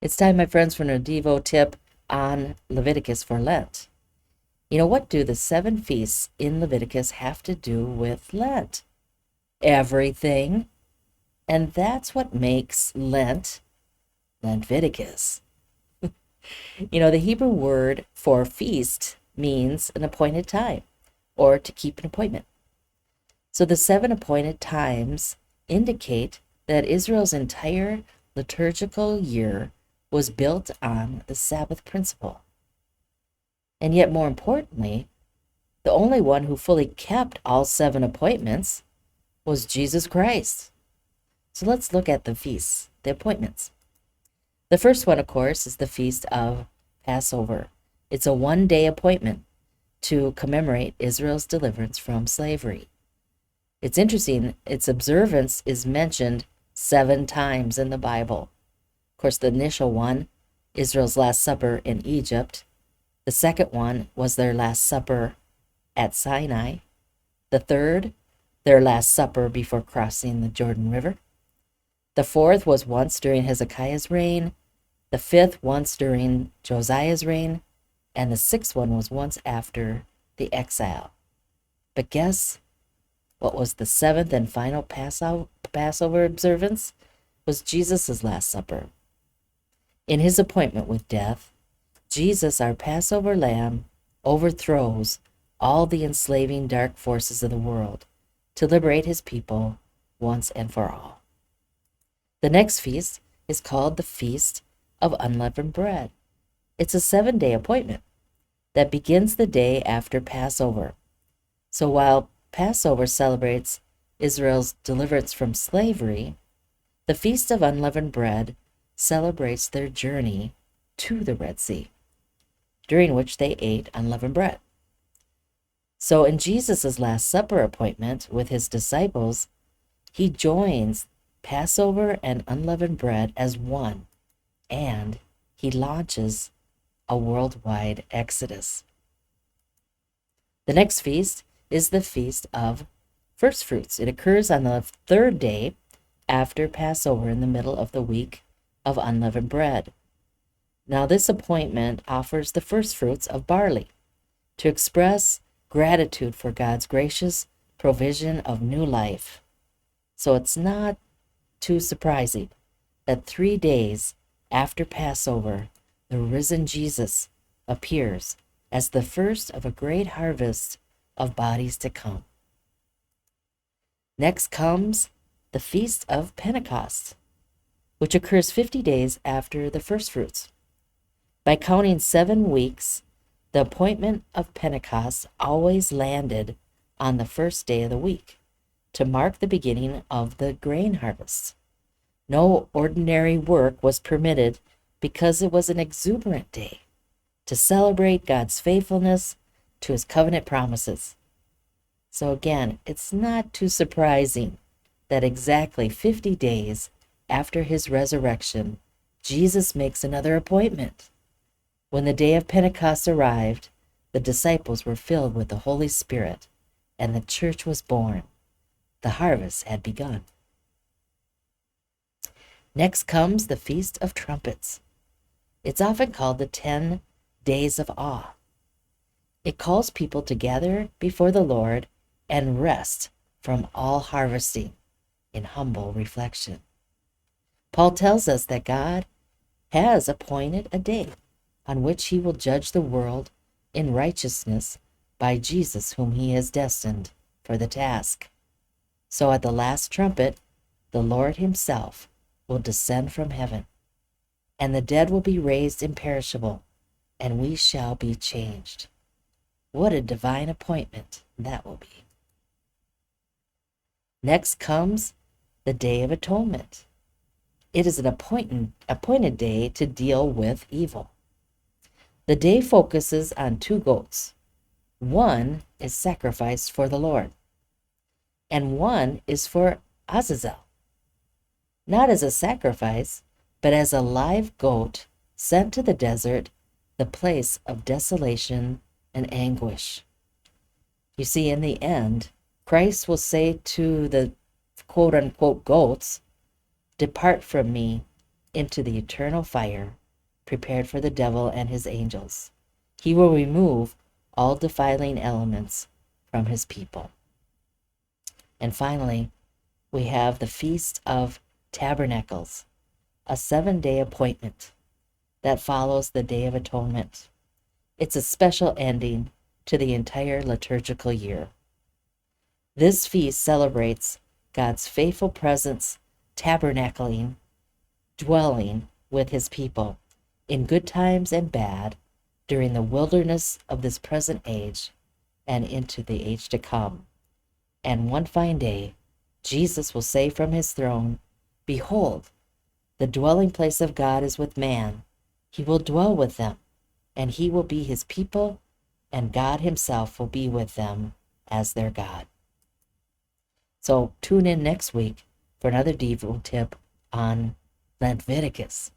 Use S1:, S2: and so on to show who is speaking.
S1: It's time, my friends, for a Devo tip on Leviticus for Lent. What do the 7 feasts in Leviticus have to do with Lent? Everything. And that's what makes Lent Lentviticus. The Hebrew word for feast means an appointed time or to keep an appointment. So the 7 appointed times indicate that Israel's entire liturgical year was built on the Sabbath principle. And yet, more importantly, the only one who fully kept all 7 appointments was Jesus Christ. So let's look at the feasts, the appointments. The first one, of course, is the Feast of Passover. It's a 1-day appointment to commemorate Israel's deliverance from slavery. It's interesting, its observance is mentioned 7 times in the Bible. Of course, the initial one, Israel's Last Supper in Egypt. The second one was their Last Supper at Sinai. The third, their Last Supper before crossing the Jordan River. The fourth was once during Hezekiah's reign. The fifth once during Josiah's reign. And the sixth one was once after the exile. But guess what was the 7th and final Passover observance? Was Jesus' Last Supper. In his appointment with death, Jesus, our Passover lamb, overthrows all the enslaving dark forces of the world to liberate his people once and for all. The next feast is called the Feast of Unleavened Bread. It's a 7-day appointment that begins the day after Passover. So while Passover celebrates Israel's deliverance from slavery, the Feast of Unleavened Bread celebrates their journey to the Red Sea, during which they ate unleavened bread. So in Jesus' Last Supper appointment with his disciples, he joins Passover and unleavened bread as one, and he launches a worldwide exodus. The next feast is the Feast of First Fruits. It occurs on the 3rd day after Passover in the middle of the week of unleavened bread. Now, this appointment offers the first fruits of barley to express gratitude for God's gracious provision of new life. So it's not too surprising that 3 days after Passover, the risen Jesus appears as the first of a great harvest of bodies to come. Next comes the Feast of Pentecost, which occurs 50 days after the first fruits. By counting 7 weeks, the appointment of Pentecost always landed on the first day of the week to mark the beginning of the grain harvest. No ordinary work was permitted because it was an exuberant day to celebrate God's faithfulness to his covenant promises. So again, it's not too surprising that exactly 50 days after his resurrection, Jesus makes another appointment. When the day of Pentecost arrived, the disciples were filled with the Holy Spirit, and the church was born. The harvest had begun. Next comes the Feast of Trumpets. It's often called the 10 Days of Awe. It calls people to gather before the Lord and rest from all harvesting in humble reflection. Paul tells us that God has appointed a day on which he will judge the world in righteousness by Jesus, whom he has destined for the task. So at the last trumpet, the Lord himself will descend from heaven, and the dead will be raised imperishable, and we shall be changed. What a divine appointment that will be. Next comes the Day of Atonement. It is an appointed day to deal with evil. The day focuses on 2 goats. One is sacrificed for the Lord, and one is for Azazel. Not as a sacrifice, but as a live goat sent to the desert, the place of desolation and anguish. You see, in the end, Christ will say to the quote-unquote goats, "Depart from me, into the eternal fire prepared for the devil and his angels. He will remove all defiling elements from his people. And finally, we have the Feast of Tabernacles, a 7-day appointment that follows the Day of Atonement. It's a special ending to the entire liturgical year. This feast celebrates God's faithful presence, tabernacling, dwelling with his people in good times and bad, during the wilderness of this present age and into the age to come. And one fine day, Jesus will say from his throne, "Behold, the dwelling place of God is with man. He will dwell with them, and he will be his people, and God himself will be with them as their God." So tune in next week for another Devo tip on Lent Leviticus.